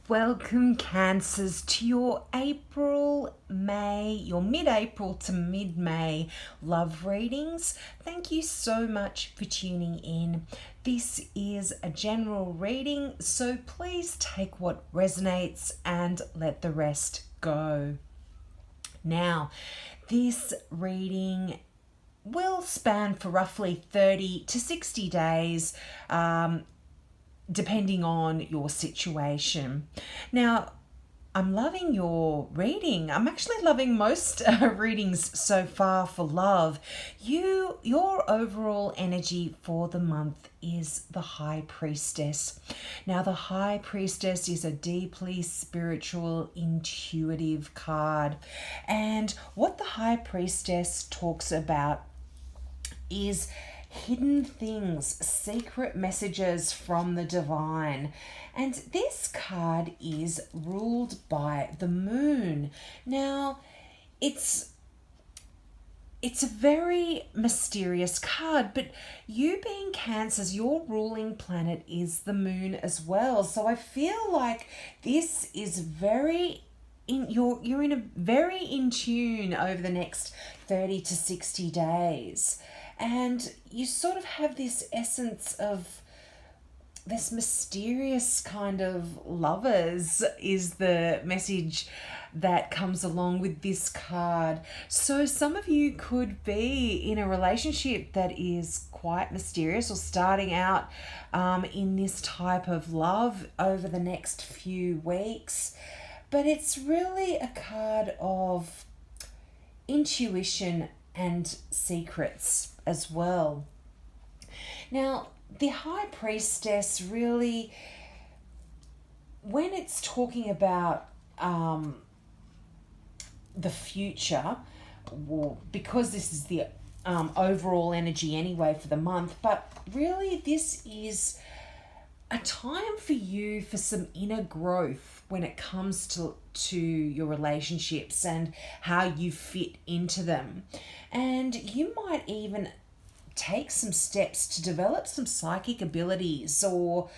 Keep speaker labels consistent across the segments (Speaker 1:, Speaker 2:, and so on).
Speaker 1: Welcome, Cancers, to your your mid-April to mid-May love readings. Thank you so much for tuning in. This is a general reading, so please take what resonates and let the rest go. Now, this reading will span for roughly 30 to 60 days, depending on your situation. Now, I'm loving your reading. I'm actually loving most readings so far for love. Your overall energy for the month is the High Priestess. Now, the High Priestess is a deeply spiritual, intuitive card. And what the High Priestess talks about is hidden things, secret messages from the divine. And this card is ruled by the moon. Now, it's a very mysterious card, but you being Cancers, your ruling planet is the moon as well. So I feel like this is you're very in tune over the next 30 to 60 days. And you sort of have this essence of this mysterious kind of lovers is the message that comes along with this card. So some of you could be in a relationship that is quite mysterious or starting out in this type of love over the next few weeks. But it's really a card of intuition and secrets as well. Now, the High Priestess really, when it's talking about the future, well, because this is the overall energy anyway for the month, but really this is a time for you for some inner growth when it comes to your relationships and how you fit into them. And you might even take some steps to develop some psychic abilities or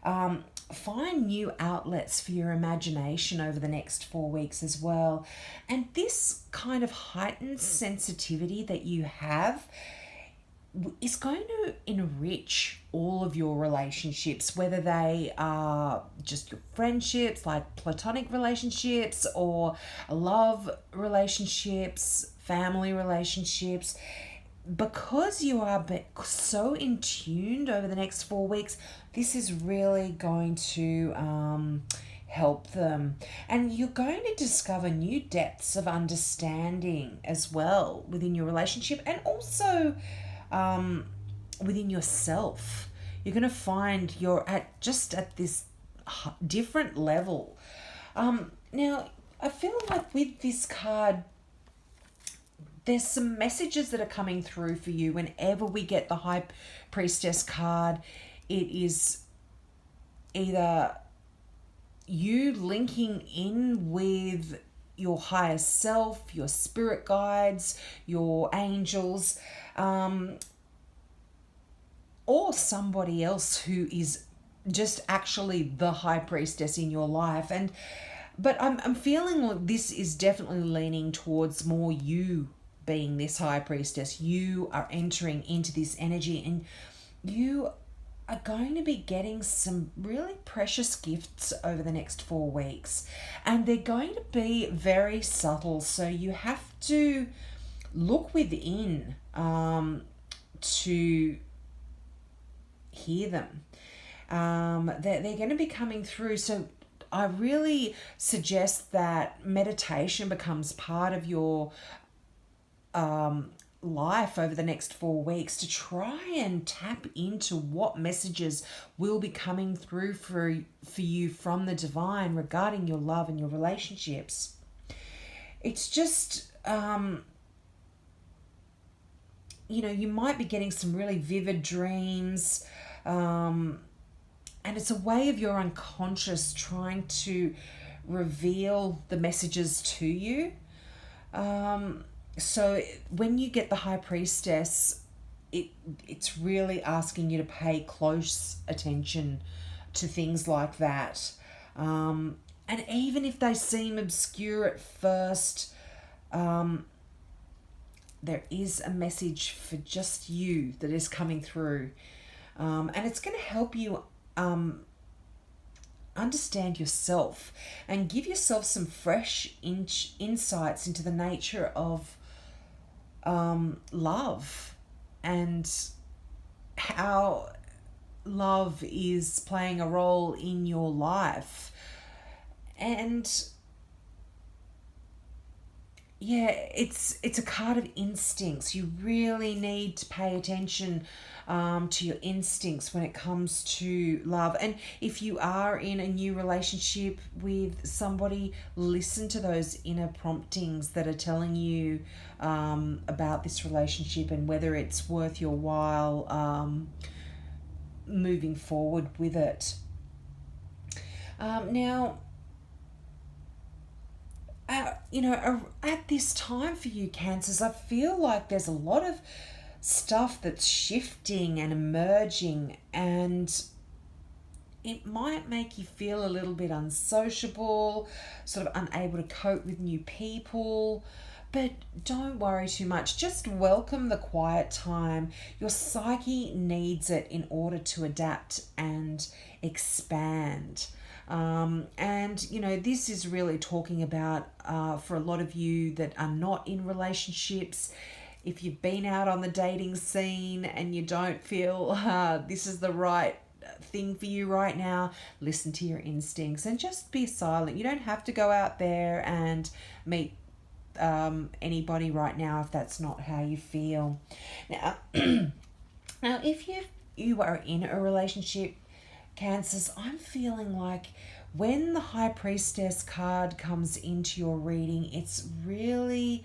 Speaker 1: find new outlets for your imagination over the next 4 weeks as well. And this kind of heightened sensitivity that you have is going to enrich all of your relationships, whether they are just your friendships, like platonic relationships, or love relationships, family relationships. Because you are so in tuned over the next 4 weeks, this is really going to help them. And you're going to discover new depths of understanding as well within your relationship, and also within yourself. You're going to find you're at this different level. Now, I feel like with this card, there's some messages that are coming through for you whenever we get the High Priestess card. It is either you linking in with your higher self, your spirit guides, your angels, or somebody else who is just actually the High Priestess in your life. But I'm feeling like this is definitely leaning towards more you being this High Priestess. You are entering into this energy, and you are going to be getting some really precious gifts over the next 4 weeks, and they're going to be very subtle, so you have to look within to hear them. They're going to be coming through, so I really suggest that meditation becomes part of your life over the next 4 weeks, to try and tap into what messages will be coming through for you from the divine regarding your love and your relationships. It's just you might be getting some really vivid dreams, and it's a way of your unconscious trying to reveal the messages to you. So when you get the High Priestess, it's really asking you to pay close attention to things like that. And even if they seem obscure at first, there is a message for just you that is coming through. And it's going to help you understand yourself and give yourself some fresh insights into the nature of love and how love is playing a role in your life. And yeah, it's a card of instincts. You really need to pay attention to your instincts when it comes to love. And if you are in a new relationship with somebody, listen to those inner promptings that are telling you about this relationship and whether it's worth your while moving forward with it. Now, at this time for you, Cancers, I feel like there's a lot of stuff that's shifting and emerging, and it might make you feel a little bit unsociable, sort of unable to cope with new people. But don't worry too much. Just welcome the quiet time. Your psyche needs it in order to adapt and expand. This is really talking about for a lot of you that are not in relationships. If you've been out on the dating scene and you don't feel this is the right thing for you right now, listen to your instincts and just be silent. You don't have to go out there and meet anybody right now if that's not how you feel. Now, now if you are in a relationship, Cancers, I'm feeling like when the High Priestess card comes into your reading, it's really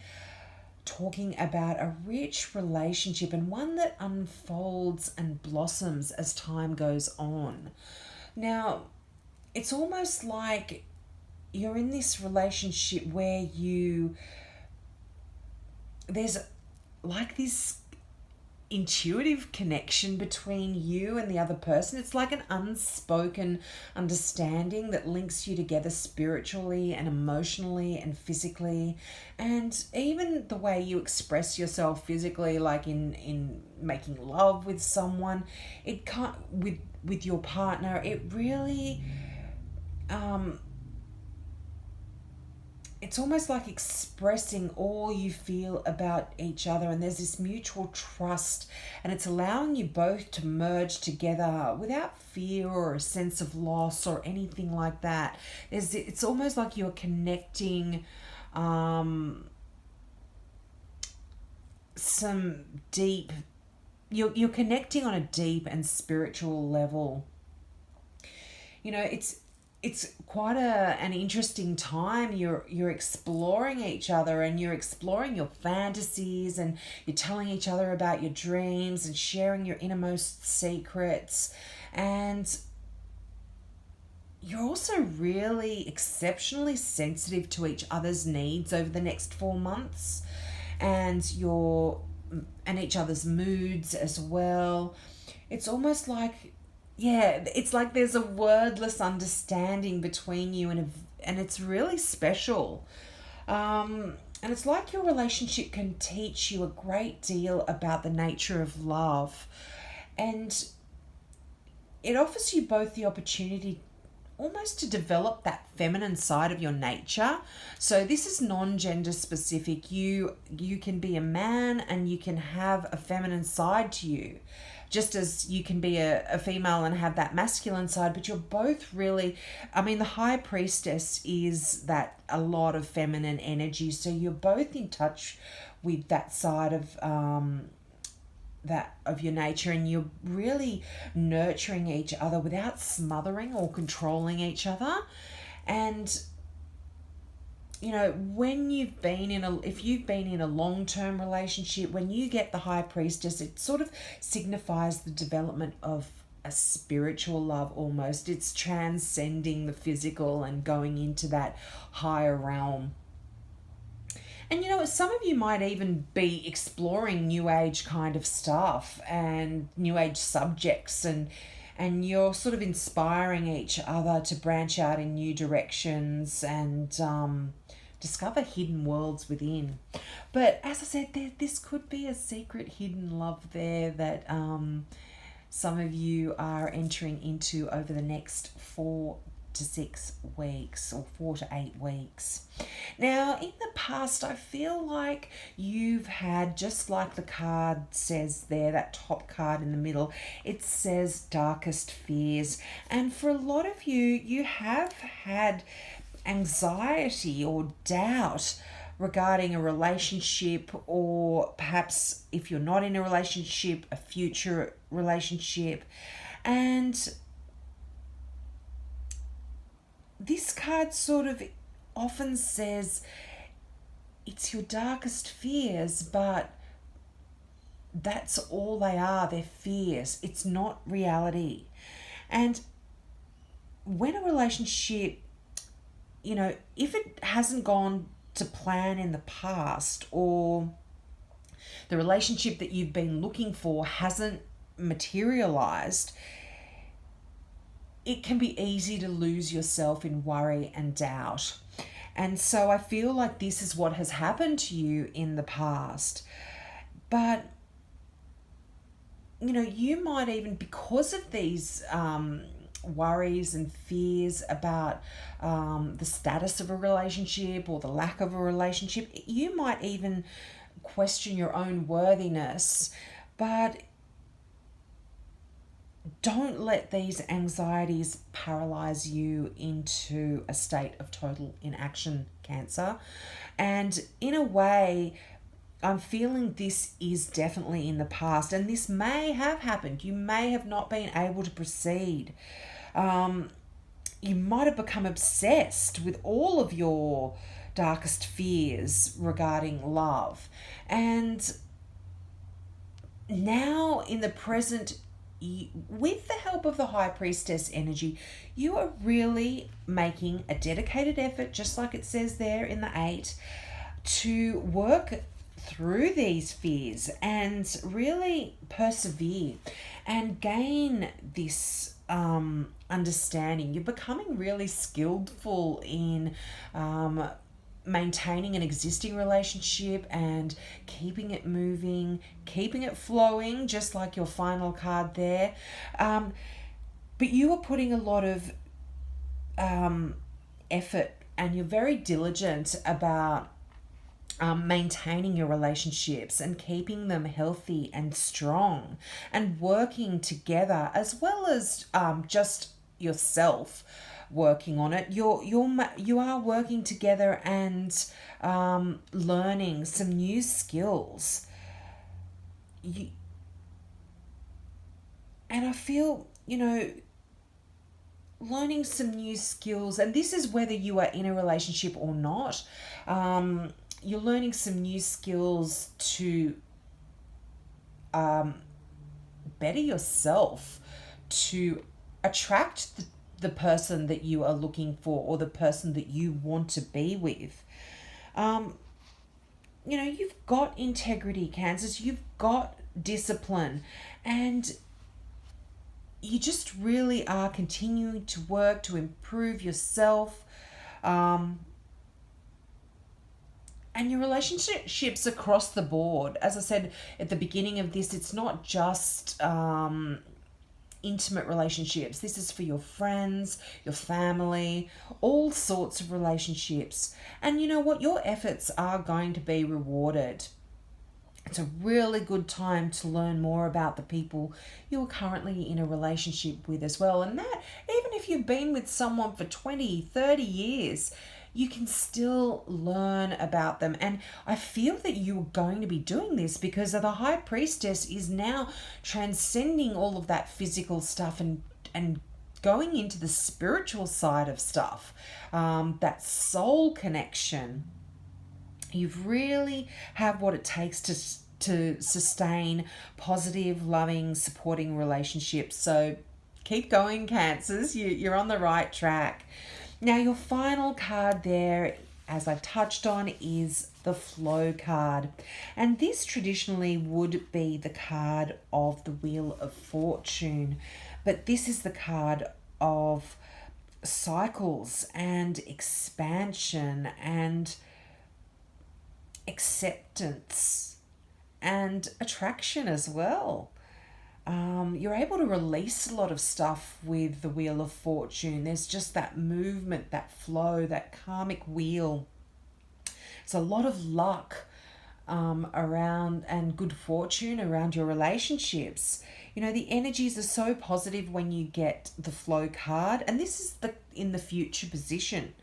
Speaker 1: talking about a rich relationship and one that unfolds and blossoms as time goes on. Now, it's almost like you're in this relationship where there's like this intuitive connection between you and the other person. It's like an unspoken understanding that links you together spiritually and emotionally and physically, and even the way you express yourself physically, like in making love with someone, it can't with your partner. It really it's almost like expressing all you feel about each other, and there's this mutual trust, and it's allowing you both to merge together without fear or a sense of loss or anything like that. It's almost like you're connecting some deep you're connecting on a deep and spiritual level. It's quite an interesting time. You're exploring each other and you're exploring your fantasies, and you're telling each other about your dreams and sharing your innermost secrets, and you're also really exceptionally sensitive to each other's needs over the next 4 months, and each other's moods as well. It's almost like, yeah, it's like there's a wordless understanding between you, and it's really special. And it's like your relationship can teach you a great deal about the nature of love, and it offers you both the opportunity almost to develop that feminine side of your nature. So this is non-gender specific. You can be a man and you can have a feminine side to you, just as you can be a female and have that masculine side. But you're both really, the High Priestess is that a lot of feminine energy, so you're both in touch with that side of your nature, and you're really nurturing each other without smothering or controlling each other. And when if you've been in a long-term relationship, when you get the High Priestess, it sort of signifies the development of a spiritual love almost. It's transcending the physical and going into that higher realm. And some of you might even be exploring new age kind of stuff and new age subjects, and and you're sort of inspiring each other to branch out in new directions and discover hidden worlds within. But as I said, this could be a secret hidden love there that some of you are entering into over the next 4 to 6 weeks, or 4 to 8 weeks. Now, in the past, I feel like you've had, just like the card says there, that top card in the middle, it says darkest fears. And for a lot of you, you have had anxiety or doubt regarding a relationship, or perhaps if you're not in a relationship, a future relationship. And this card sort of often says it's your darkest fears, but that's all they are. They're fears. It's not reality. And when a relationship, if it hasn't gone to plan in the past, or the relationship that you've been looking for hasn't materialized, it can be easy to lose yourself in worry and doubt. And so I feel like this is what has happened to you in the past. But, you might even, because of these worries and fears about the status of a relationship or the lack of a relationship, you might even question your own worthiness. But don't let these anxieties paralyze you into a state of total inaction, Cancer. And in a way, I'm feeling this is definitely in the past, and this may have happened. You may have not been able to proceed. You might have become obsessed with all of your darkest fears regarding love. And now in the present, with the help of the High Priestess energy, you are really making a dedicated effort, just like it says there in the 8, to work through these fears and really persevere and gain this understanding. You're becoming really skillful in maintaining an existing relationship and keeping it moving, keeping it flowing, just like your final card there. But you are putting a lot of effort, and you're very diligent about maintaining your relationships and keeping them healthy and strong, and working together, as well as just yourself working on it. You are working together and learning some new skills. And I feel, learning some new skills, and this is whether you are in a relationship or not. You're learning some new skills to better yourself, to attract the person that you are looking for, or the person that you want to be with. You've got integrity, Cancers. You've got discipline, and you just really are continuing to work to improve yourself. And your relationships across the board. As I said at the beginning of this, it's not just intimate relationships. This is for your friends, your family, all sorts of relationships. And you know what? Your efforts are going to be rewarded. It's a really good time to learn more about the people you are currently in a relationship with as well. And that, even if you've been with someone for 20, 30 years, you can still learn about them. And I feel that you're going to be doing this because the High Priestess is now transcending all of that physical stuff and going into the spiritual side of stuff, that soul connection. You really have what it takes to sustain positive, loving, supporting relationships. So keep going, Cancers. You're on the right track. Now, your final card there, as I touched on, is the Flow card. And this traditionally would be the card of the Wheel of Fortune. But this is the card of cycles and expansion and acceptance and attraction as well. You're able to release a lot of stuff with the Wheel of Fortune. There's just that movement, that flow, that karmic wheel. It's a lot of luck around and good fortune around your relationships. You know, the energies are so positive when you get the flow card, and this is the in the future position.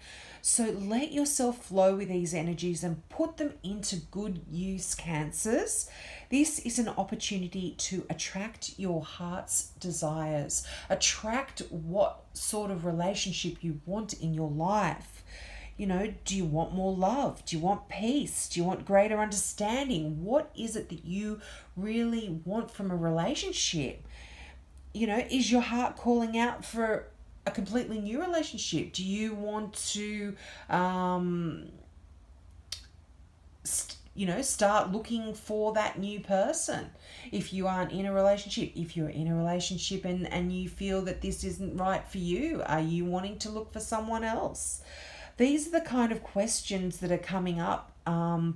Speaker 1: So let yourself flow with these energies and put them into good use, Cancers. This is an opportunity to attract your heart's desires, attract what sort of relationship you want in your life. You know, do you want more love? Do you want peace? Do you want greater understanding? What is it that you really want from a relationship? You know, is your heart calling out for a completely new relationship? Do you want to, start looking for that new person? If you aren't in a relationship, if you're in a relationship and you feel that this isn't right for you, are you wanting to look for someone else? These are the kind of questions that are coming up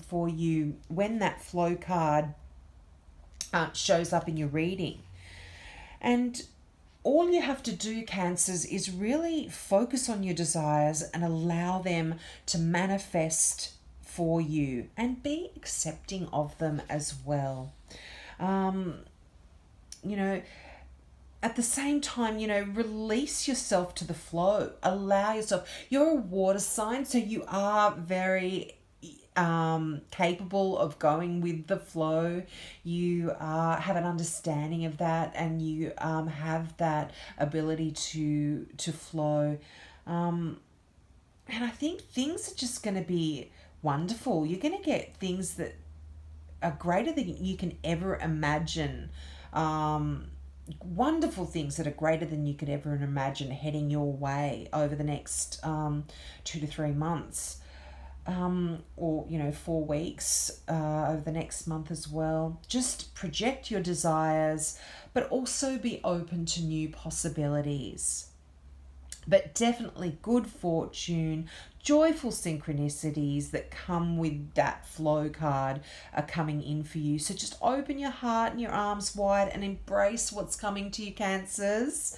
Speaker 1: for you when that flow card shows up in your reading. And all you have to do, Cancers, is really focus on your desires and allow them to manifest for you and be accepting of them as well. You know, at the same time, you know, release yourself to the flow. Allow yourself. You're a water sign, so you are very capable of going with the flow. You have an understanding of that, and you have that ability to flow. And I think things are just going to be wonderful. You're going to get things that are greater than you can ever imagine. Wonderful things that are greater than you could ever imagine heading your way over the next 2 to 3 months. Or 4 weeks over the next month as well. Just project your desires, but also be open to new possibilities. But definitely good fortune, joyful synchronicities that come with that flow card are coming in for you. So just open your heart and your arms wide and embrace what's coming to you, Cancers.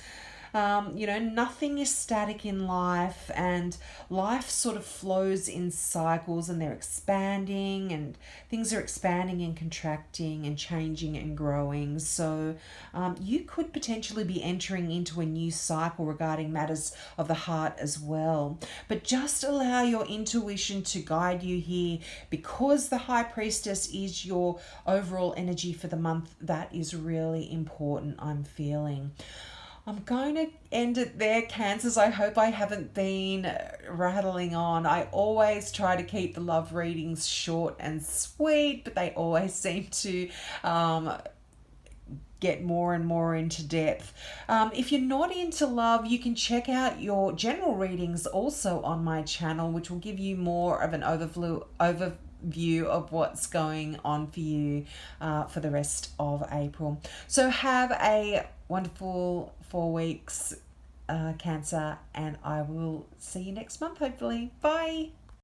Speaker 1: Nothing is static in life, and life sort of flows in cycles, and they're expanding, and things are expanding and contracting and changing and growing. So you could potentially be entering into a new cycle regarding matters of the heart as well. But just allow your intuition to guide you here, because the High Priestess is your overall energy for the month. That is really important, I'm feeling. I'm going to end it there, Cancers. I hope I haven't been rattling on. I always try to keep the love readings short and sweet, but they always seem to get more and more into depth. If you're not into love, you can check out your general readings also on my channel, which will give you more of an overview of what's going on for you for the rest of April. So have a wonderful 4 weeks, Cancer, and I will see you next month, hopefully. Bye.